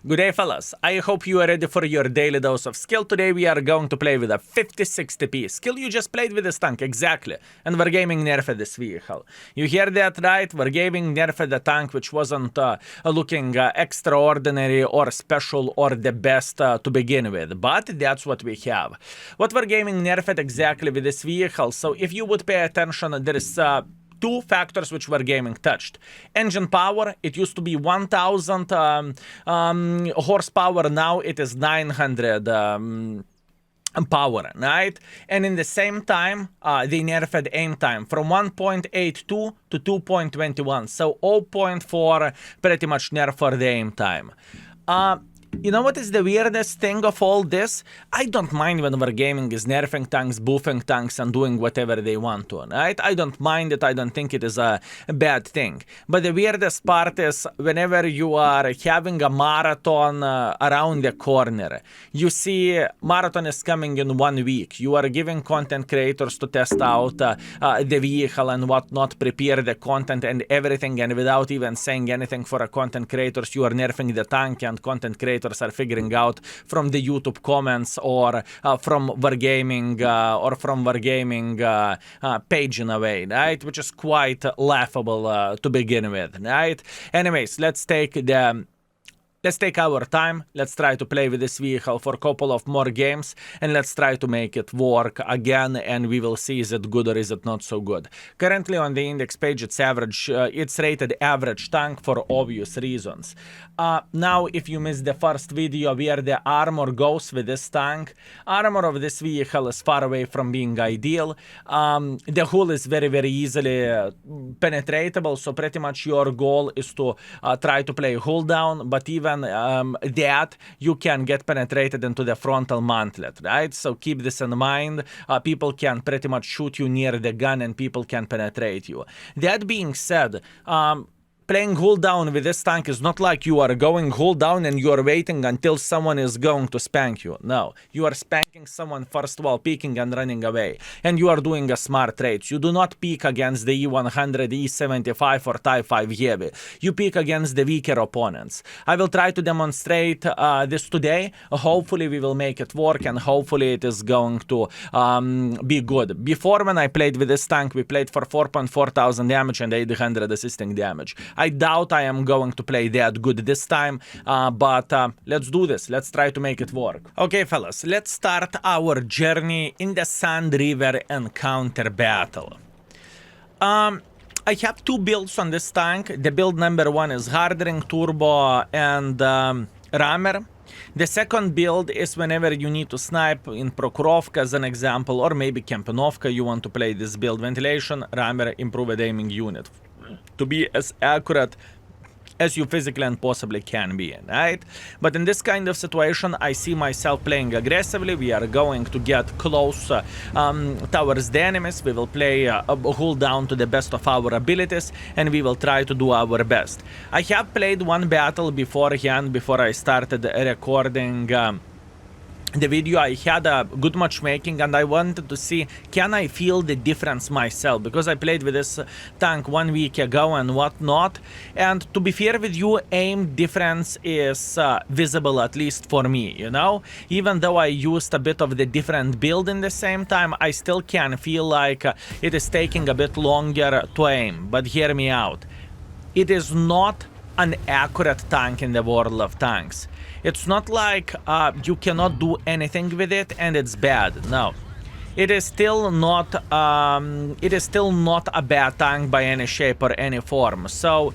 Good day, fellas. I hope you are ready for your daily dose of skill. Today we are going to play with a 50-60p. Skill you just played with this tank, exactly. And Wargaming nerfed this vehicle. You hear that right? Wargaming nerfed the tank which wasn't looking extraordinary or special or the best to begin with. But that's what we have. What Wargaming nerfed exactly with this vehicle. So if you would pay attention, there is two factors which Wargaming touched. Engine power, it used to be 1000 horsepower, now it is 900 power, right? And in the same time, they nerfed aim time from 1.82 to 2.21, so 0.4 pretty much nerf for the aim time. You know what is the weirdest thing of all this? I don't mind when Wargaming is nerfing tanks, buffing tanks, and doing whatever they want to, right? I don't mind it, I don't think it is a bad thing. But the weirdest part is whenever you are having a marathon around the corner, you see marathon is coming in 1 week, you are giving content creators to test out the vehicle and whatnot, prepare the content and everything, and without even saying anything for a content creators, you are nerfing the tank, and content creators are figuring out from the YouTube comments or from Wargaming page in a way, right? Which is quite laughable to begin with, right? Anyways, let's take our time, let's try to play with this vehicle for a couple of more games, and let's try to make it work again, and we will see is it good or is it not so good. Currently on the index page it's average, it's rated average tank for obvious reasons. Now if you missed the first video where the armor goes with this tank, armor of this vehicle is far away from being ideal. The hull is very easily penetratable, so pretty much your goal is to try to play hull down, but even that you can get penetrated into the frontal mantlet, right? So keep this in mind. People can pretty much shoot you near the gun and people can penetrate you. That being said, playing hull down with this tank is not like you are going hull down and you are waiting until someone is going to spank you. No, you are spanking someone first while peeking and running away. And you are doing a smart trade. You do not peek against the E100, E75 or Type 5 Heavy. You peek against the weaker opponents. I will try to demonstrate this today. Hopefully we will make it work and hopefully it is going to be good. Before when I played with this tank, we played for 4,400 damage and 800 assisting damage. I doubt I am going to play that good this time, but let's do this. Let's try to make it work. Okay, fellas, let's start our journey in the Sand River encounter battle. I have two builds on this tank. The build number one is Hardring, Turbo, and Rammer. The second build is whenever you need to snipe in Prokhorovka as an example, or maybe Kempenovka, you want to play this build. Ventilation, Rammer, improved aiming unit. To be as accurate as you physically and possibly can be, right? But in this kind of situation, I see myself playing aggressively. We are going to get close towards the enemies. We will play hull down to the best of our abilities, and we will try to do our best. I have played one battle beforehand, before I started recording the video. I had a good matchmaking and I wanted to see, can I feel the difference myself, because I played with this tank 1 week ago and whatnot, and to be fair with you, aim difference is visible, at least for me, you know? Even though I used a bit of the different build in the same time, I still can feel like it is taking a bit longer to aim. But hear me out, it is not an accurate tank in the world of tanks. It's not like you cannot do anything with it and it's bad. No, it is still not. It is still not a bad tank by any shape or any form. So,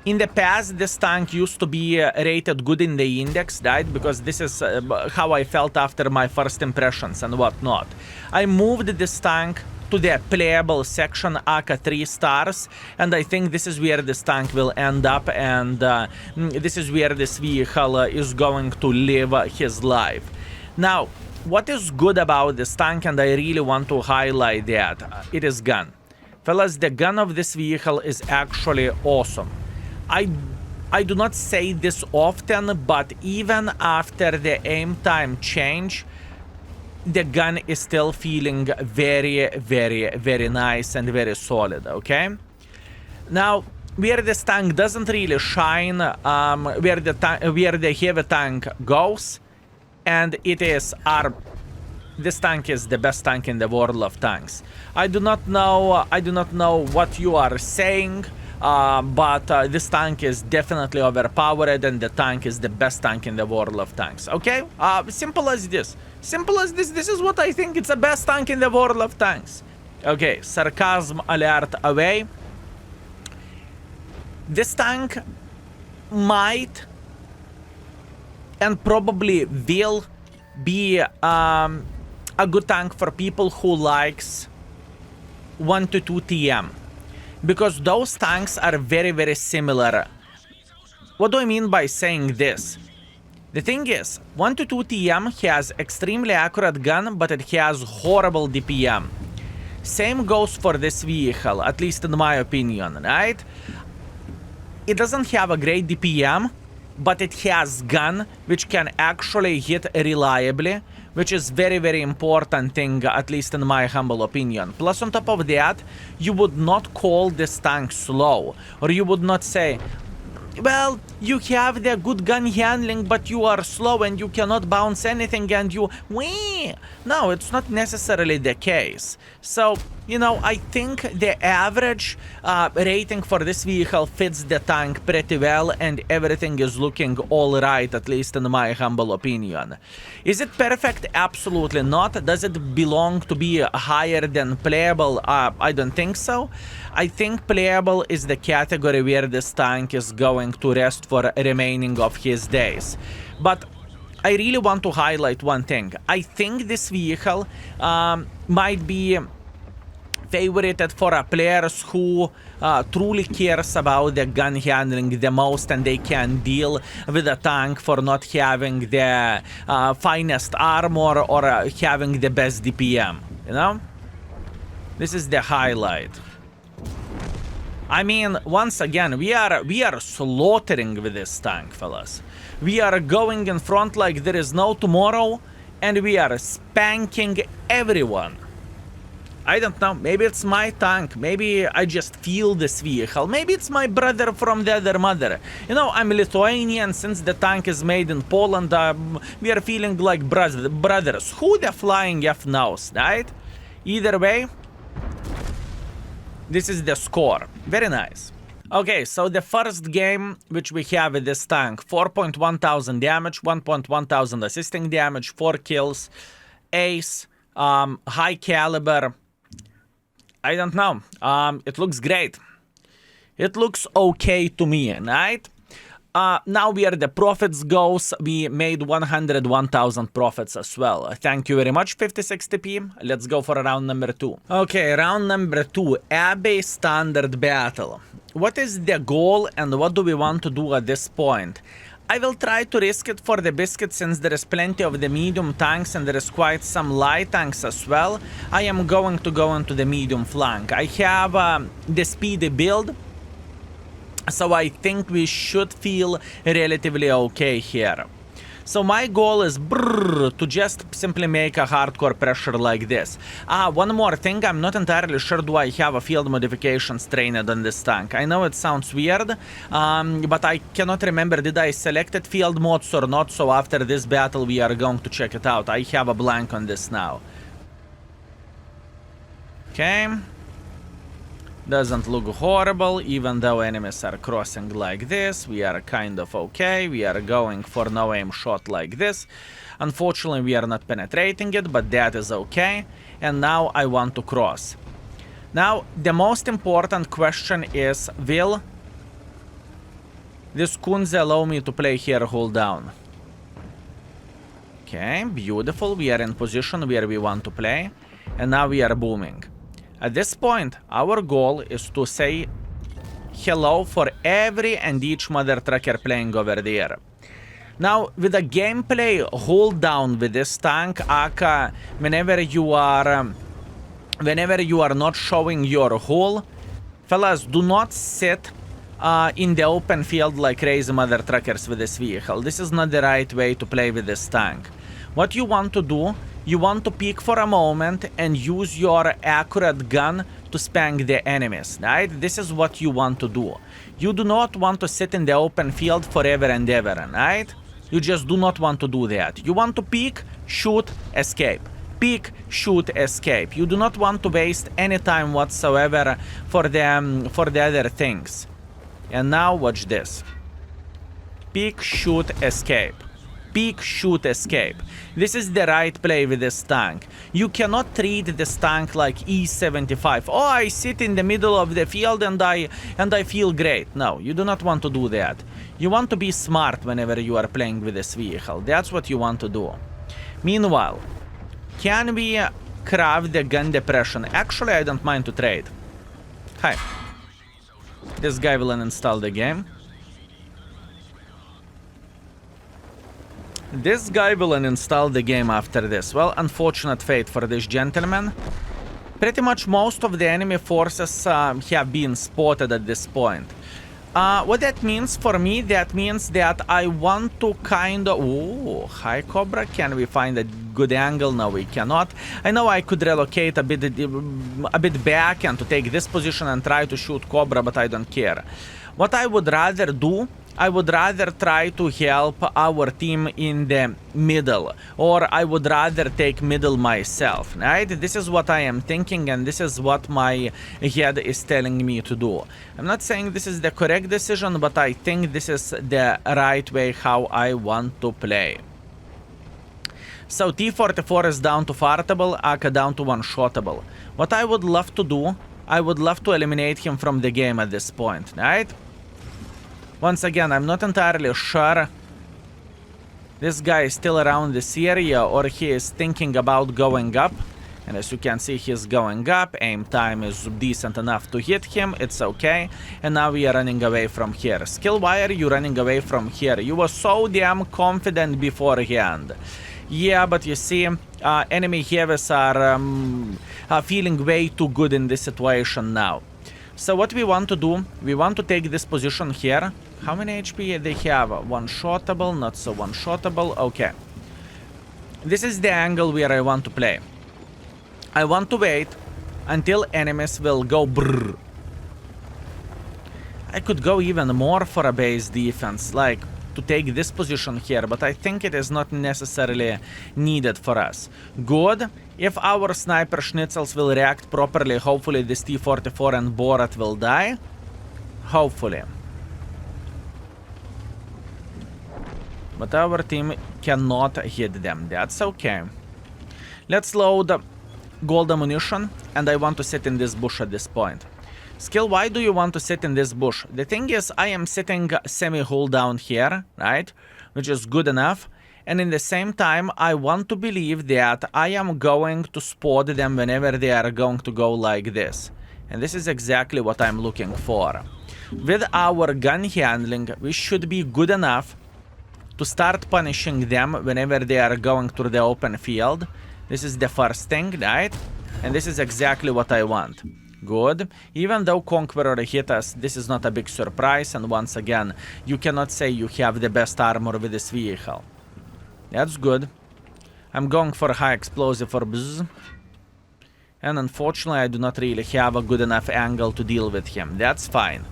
in the past, this tank used to be rated good in the index, right? Because this is how I felt after my first impressions and whatnot. I moved this tank to the playable section, aka 3 stars, and I think this is where this tank will end up, and this is where this vehicle is going to live his life. Now, what is good about this tank, and I really want to highlight that, it is gun. Fellas, the gun of this vehicle is actually awesome. I do not say this often, but even after the aim time change, the gun is still feeling very nice and very solid, okay? Now, where this tank doesn't really shine, where the heavy tank goes, and it is this tank is the best tank in the world of tanks. I do not know what you are saying, but this tank is definitely overpowered, and the tank is the best tank in the world of tanks. Okay, simple as this. Simple as this. This is what I think. It's the best tank in the world of tanks. Okay, sarcasm alert away. This tank might and probably will be a good tank for people who likes 1 to 2 TM, because those tanks are very, very similar. What do I mean by saying this? The thing is, 1 to 2 TM has extremely accurate gun, but it has horrible DPM. Same goes for this vehicle, at least in my opinion, right? It doesn't have a great DPM, but it has gun which can actually hit reliably, which is very, very important thing, at least in my humble opinion. Plus, on top of that, you would not call this tank slow, or you would not say, well, you have the good gun handling, but you are slow and you cannot bounce anything and you... Wee! No, it's not necessarily the case. So, you know, I think the average rating for this vehicle fits the tank pretty well, and everything is looking alright, at least in my humble opinion. Is it perfect? Absolutely not. Does it belong to be higher than playable? I don't think so. I think playable is the category where this tank is going to rest for remaining of his days. But I really want to highlight one thing. I think this vehicle might be favorited for players who truly cares about the gun handling the most, and they can deal with a tank for not having the finest armor or having the best DPM, you know? This is the highlight. I mean, once again, we are slaughtering with this tank, fellas. We are going in front like there is no tomorrow, and we are spanking everyone. I don't know, maybe it's my tank, maybe I just feel this vehicle, maybe it's my brother from the other mother. You know, I'm Lithuanian, since the tank is made in Poland, we are feeling like brothers. Who the flying F knows, right? Either way, this is the score. Very nice. Okay, so the first game which we have with this tank, 4,100 damage, 1,100 assisting damage, 4 kills, ace, high caliber. I don't know. It looks great. It looks okay to me, right? Now where the profits goes, we made 101,000 profits as well. Thank you very much, 5060p. Let's go for round number 2. Okay, round number 2, Abbey standard battle. What is the goal and what do we want to do at this point? I will try to risk it for the biscuit, since there is plenty of the medium tanks and there is quite some light tanks as well. I am going to go into the medium flank. I have the speedy build, so I think we should feel relatively okay here. So my goal is to just simply make a hardcore pressure like this. One more thing, I'm not entirely sure do I have a field modifications trained on this tank. I know it sounds weird, but I cannot remember did I selected field mods or not, so after this battle we are going to check it out. I have a blank on this now. Okay. Doesn't look horrible, even though enemies are crossing like this. We are kind of okay. We are going for no aim shot like this. Unfortunately, we are not penetrating it, but that is okay. And now I want to cross. Now, the most important question is, will this Kunze allow me to play here hold down? Okay, beautiful. We are in position where we want to play. And now we are booming. At this point, our goal is to say hello for every and each mother trucker playing over there. Now, with the gameplay hold down with this tank, aka whenever you are not showing your hull, fellas, do not sit in the open field like crazy mother truckers with this vehicle. This is not the right way to play with this tank. What you want to do, you want to peek for a moment and use your accurate gun to spank the enemies, right? This is what you want to do. You do not want to sit in the open field forever and ever, right? You just do not want to do that. You want to peek, shoot, escape. Peek, shoot, escape. You do not want to waste any time whatsoever for the other things. And now watch this. Peek, shoot, escape. Peek, shoot, escape. This is the right play with this tank. You cannot treat this tank like E75. Oh, I sit in the middle of the field and I feel great. No, you do not want to do that. You want to be smart whenever you are playing with this vehicle. That's what you want to do. Meanwhile, can we craft the gun depression? Actually, I don't mind to trade. Hi. This guy will uninstall the game. This guy will uninstall the game after this. Well, unfortunate fate for this gentleman. Pretty much most of the enemy forces have been spotted at this point. What that means for me, that means that I want to kind of... Oh, hi Cobra, can we find a good angle? No, we cannot. I know I could relocate a bit back and to take this position and try to shoot Cobra, but I don't care. What I would rather do, I would rather try to help our team in the middle, or I would rather take middle myself, right? This is what I am thinking, and this is what my head is telling me to do. I'm not saying this is the correct decision, but I think this is the right way how I want to play. So T-44 is down to fartable, Aka down to one-shotable. What I would love to do, I would love to eliminate him from the game at this point, right? Once again, I'm not entirely sure this guy is still around this area or he is thinking about going up. And as you can see, he's going up. Aim time is decent enough to hit him. It's okay. And now we are running away from here. Skill, why are you running away from here? You were so damn confident beforehand. Yeah, but you see, enemy heavies are feeling way too good in this situation now. So what we want to do, we want to take this position here. How many HP they have? One-shotable, not so one-shotable. Okay. This is the angle where I want to play. I want to wait until enemies will go brrr. I could go even more for a base defense, like to take this position here, but I think it is not necessarily needed for us. Good. If our sniper schnitzels will react properly, hopefully this T-44 and Borat will die. Hopefully. But our team cannot hit them. That's okay. Let's load gold ammunition, and I want to sit in this bush at this point. Skill, why do you want to sit in this bush? The thing is, I am sitting semi-hull down here, right? Which is good enough. And in the same time, I want to believe that I am going to spot them whenever they are going to go like this. And this is exactly what I'm looking for. With our gun handling, we should be good enough to start punishing them whenever they are going through the open field. This is the first thing, right? And this is exactly what I want. Good. Even though Conqueror hit us, this is not a big surprise. And once again, you cannot say you have the best armor with this vehicle. That's good. I'm going for a high explosive for bzz. And unfortunately, I do not really have a good enough angle to deal with him. That's fine.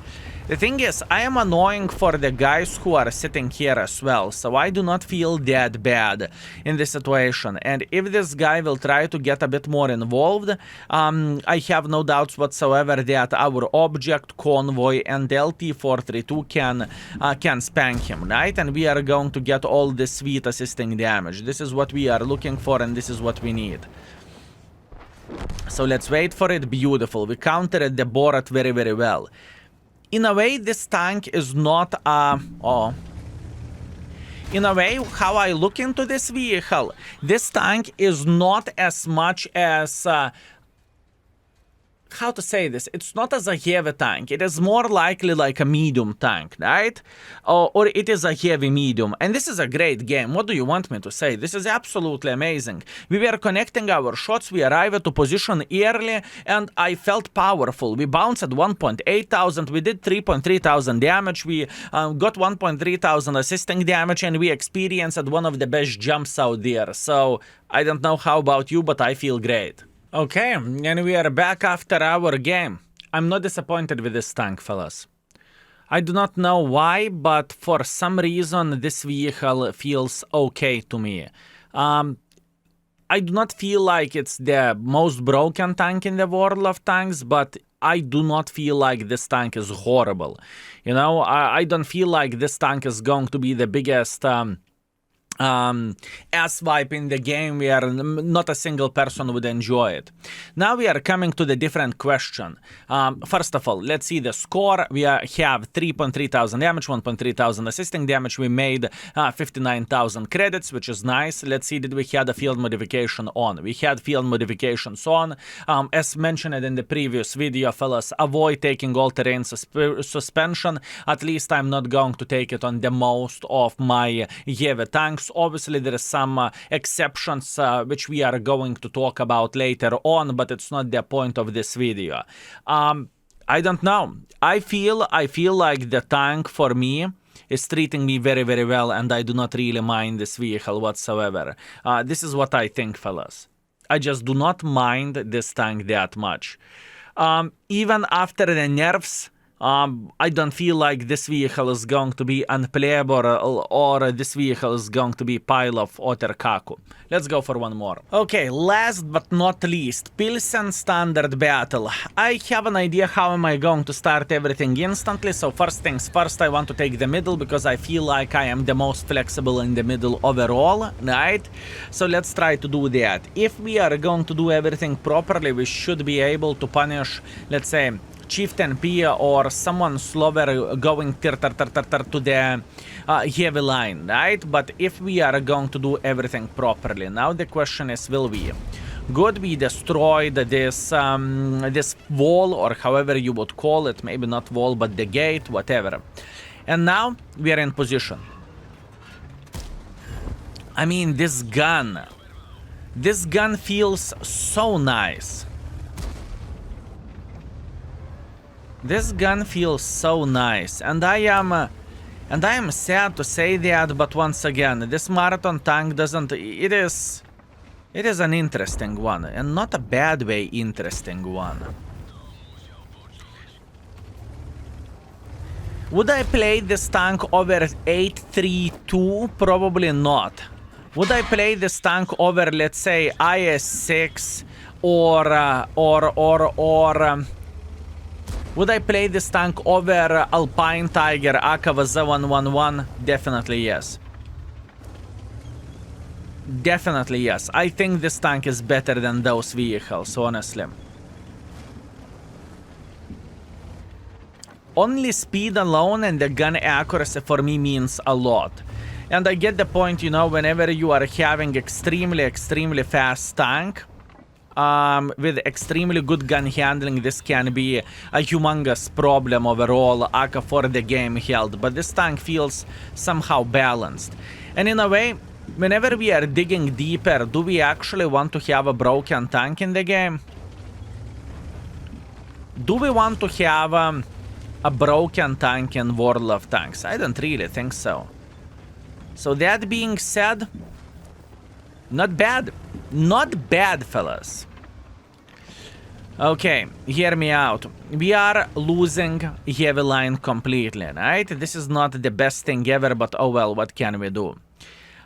The thing is, I am annoying for the guys who are sitting here as well, so I do not feel that bad in this situation. And if this guy will try to get a bit more involved, I have no doubts whatsoever that our object, convoy, and LT-432 can spank him, right? And we are going to get all this sweet assisting damage. This is what we are looking for, and this is what we need. So let's wait for it. Beautiful. We countered the Borat very, very well. In a way, this tank is not in a way, how I look into this vehicle, this tank is not as much as how to say this? It's not as a heavy tank. It is more likely like a medium tank, right? Or it is a heavy medium. And this is a great game. What do you want me to say? This is absolutely amazing. We were connecting our shots. We arrived to position early, and I felt powerful. We bounced at 1.8 thousand. We did 3.3 thousand damage. We got 1.3 thousand assisting damage, and we experienced one of the best jumps out there. So I don't know how about you, but I feel great. Okay, and we are back after our game. I'm not disappointed with this tank, fellas. I do not know why, but for some reason this vehicle feels okay to me. I do not feel like it's the most broken tank in the world of tanks, but I do not feel like this tank is horrible. You know, I don't feel like this tank is going to be the biggest ass wipe in the game where not a single person would enjoy it. Now we are coming to the different question. First of all, let's see the score. We have 3.3 thousand damage, 1.3 thousand assisting damage. We made 59,000 credits, which is nice. Let's see, did we had a field modification on? We had field modifications on. As mentioned in the previous video, fellas, avoid taking all-terrain suspension. At least I'm not going to take it on the most of my heavy tanks. Obviously, there are some exceptions which we are going to talk about later on, but it's not the point of this video. I don't know. I feel like the tank for me is treating me very, very well, and I do not really mind this vehicle whatsoever. This is what I think, fellas. I just do not mind this tank that much. Even after the nerfs, I don't feel like this vehicle is going to be unplayable or this vehicle is going to be pile of utter kaku. Let's go for one more. Okay, last but not least, Pilsen standard battle. I have an idea how am I going to start everything instantly, so first things first, I want to take the middle because I feel like I am the most flexible in the middle overall, right? So let's try to do that. If we are going to do everything properly, we should be able to punish, let's say, Chieftain P or someone slower going to the heavy line, right? But if we are going to do everything properly, now the question is, will we? Good, we destroyed this this wall, or however you would call it, maybe not wall, but the gate, whatever. And now we are in position. I mean, this gun feels so nice. This gun feels so nice, and I am sad to say that, but once again, this marathon tank doesn't. It is an interesting one, and not a bad way interesting one. Would I play this tank over 832? Probably not. Would I play this tank over, let's say, IS-6 or would I play this tank over Alpine Tiger Akava 111? Definitely yes. Definitely yes. I think this tank is better than those vehicles, honestly. Only speed alone and the gun accuracy for me means a lot. And I get the point, you know, whenever you are having extremely fast tank, with extremely good gun handling, this can be a humongous problem overall for the game held, but this tank feels somehow balanced. And in a way, whenever we are digging deeper, do we actually want to have a broken tank in the game? Do we want to have a broken tank in World of Tanks? I don't really think so. So that being said, not bad. Not bad, fellas. Okay, hear me out. We are losing heavy line completely, right? This is not the best thing ever, but oh well, what can we do?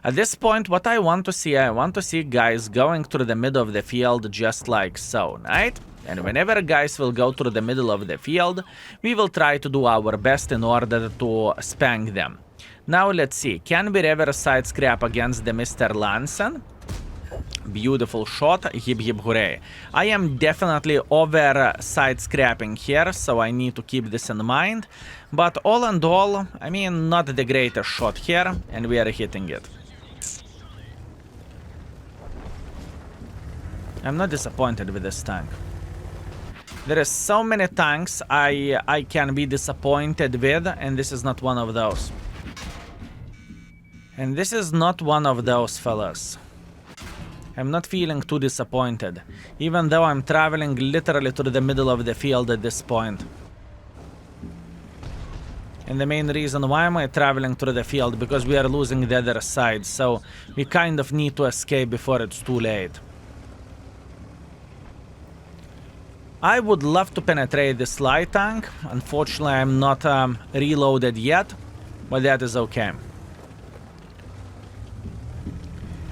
At this point, what I want to see guys going through the middle of the field just like so, right? And whenever guys will go through the middle of the field, we will try to do our best in order to spank them. Now let's see, can we reverse side scrap against the Mr. Lansen? Beautiful shot, hip hip hooray. I am definitely over side scrapping here, so I need to keep this in mind. But all in all, I mean, not the greatest shot here, and we are hitting it. I'm not disappointed with this tank. There are so many tanks I can be disappointed with, and this is not one of those. And this is not one of those, fellas. I'm not feeling too disappointed, even though I'm traveling literally to the middle of the field at this point. And the main reason why am I traveling through the field, because we are losing the other side, so we kind of need to escape before it's too late. I would love to penetrate this light tank. Unfortunately, I'm not reloaded yet, but that is okay.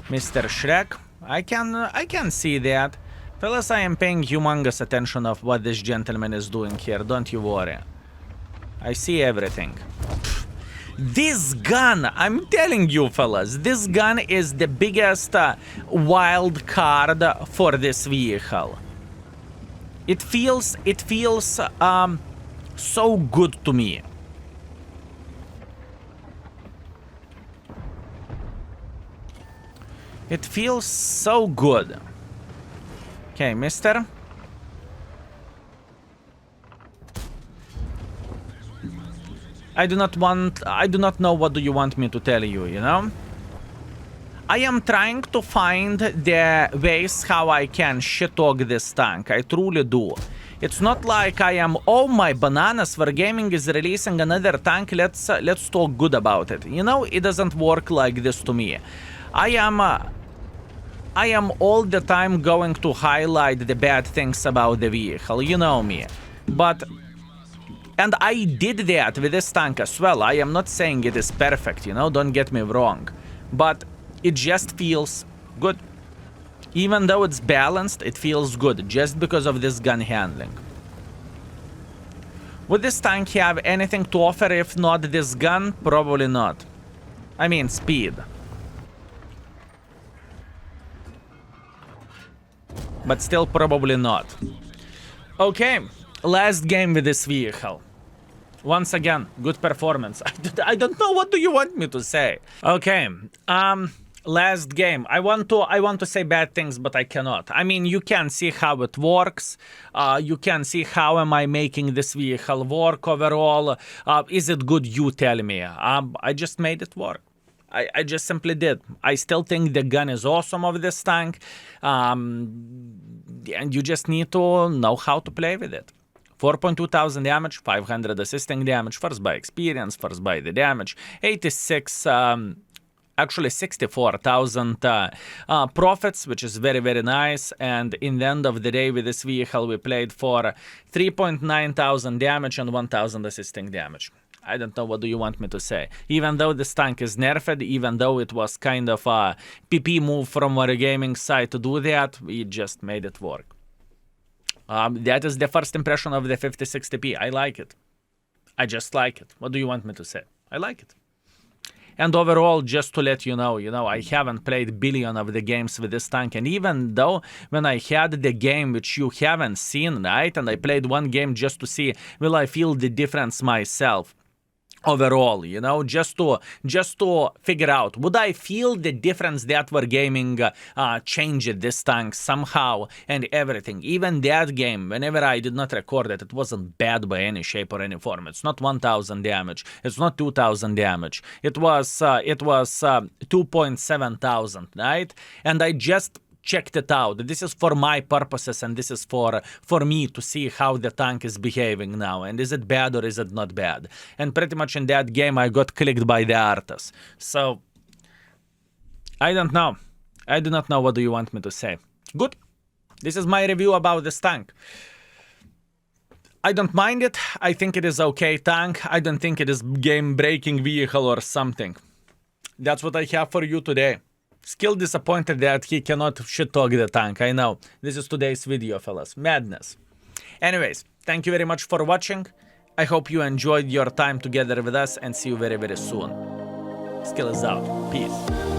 Mr. Shrek, I can see that. Fellas, I am paying humongous attention of what this gentleman is doing here, don't you worry. I see everything. This gun, I'm telling you fellas, this gun is the biggest wild card for this vehicle. It feels so good to me. It feels so good. Okay, mister. I do not know what do you want me to tell you, you know? I am trying to find the ways how I can shit-talk this tank. I truly do. It's not like I am, oh my bananas, Wargaming is releasing another tank, let's talk good about it. You know, it doesn't work like this to me. I am all the time going to highlight the bad things about the vehicle, you know me. And I did that with this tank as well. I am not saying it is perfect, you know, don't get me wrong. But it just feels good. Even though it's balanced, it feels good just because of this gun handling. Would this tank have anything to offer if not this gun? Probably not. I mean, speed. But still probably not. Okay, last game with this vehicle. Once again, good performance. I don't know what do you want me to say. Okay, last game. I want to say bad things, but I cannot. I mean, you can see how it works. You can see how am I making this vehicle work overall. Is it good? You tell me. I just made it work. I just simply did. I still think the gun is awesome of this tank. And you just need to know how to play with it. 4,200 damage, 500 assisting damage, first by experience, first by the damage, 86, actually 64,000 profits, which is very, very nice. And in the end of the day with this vehicle, we played for 3,900 damage and 1,000 assisting damage. I don't know what do you want me to say. Even though this tank is nerfed, even though it was kind of a PP move from WARGAMING'S side to do that, we just made it work. That is the first impression of the 5060p. I like it. I just like it. What do you want me to say? I like it. And overall, just to let you know, I haven't played billion of the games with this tank. And even though when I had the game which you haven't seen, right? And I played one game just to see, will I feel the difference myself? Overall, just to figure out, would I feel the difference that Wargaming changed this tank somehow and everything? Even that game, whenever I did not record it, it wasn't bad by any shape or any form. It's not 1,000 damage. It's not 2,000 damage. It was 2,700, right? And I just checked it out. This is for my purposes and this is for me to see how the tank is behaving now. And is it bad or is it not bad? And pretty much in that game I got clicked by the artist. So I don't know. I do not know what do you want me to say. Good. This is my review about this tank. I don't mind it. I think it is okay tank. I don't think it is game-breaking vehicle or something. That's what I have for you today. Still disappointed that he cannot shit-talk the tank, I know. This is today's video, fellas. Madness. Anyways, thank you very much for watching. I hope you enjoyed your time together with us and see you very, very soon. Skill is out. Peace.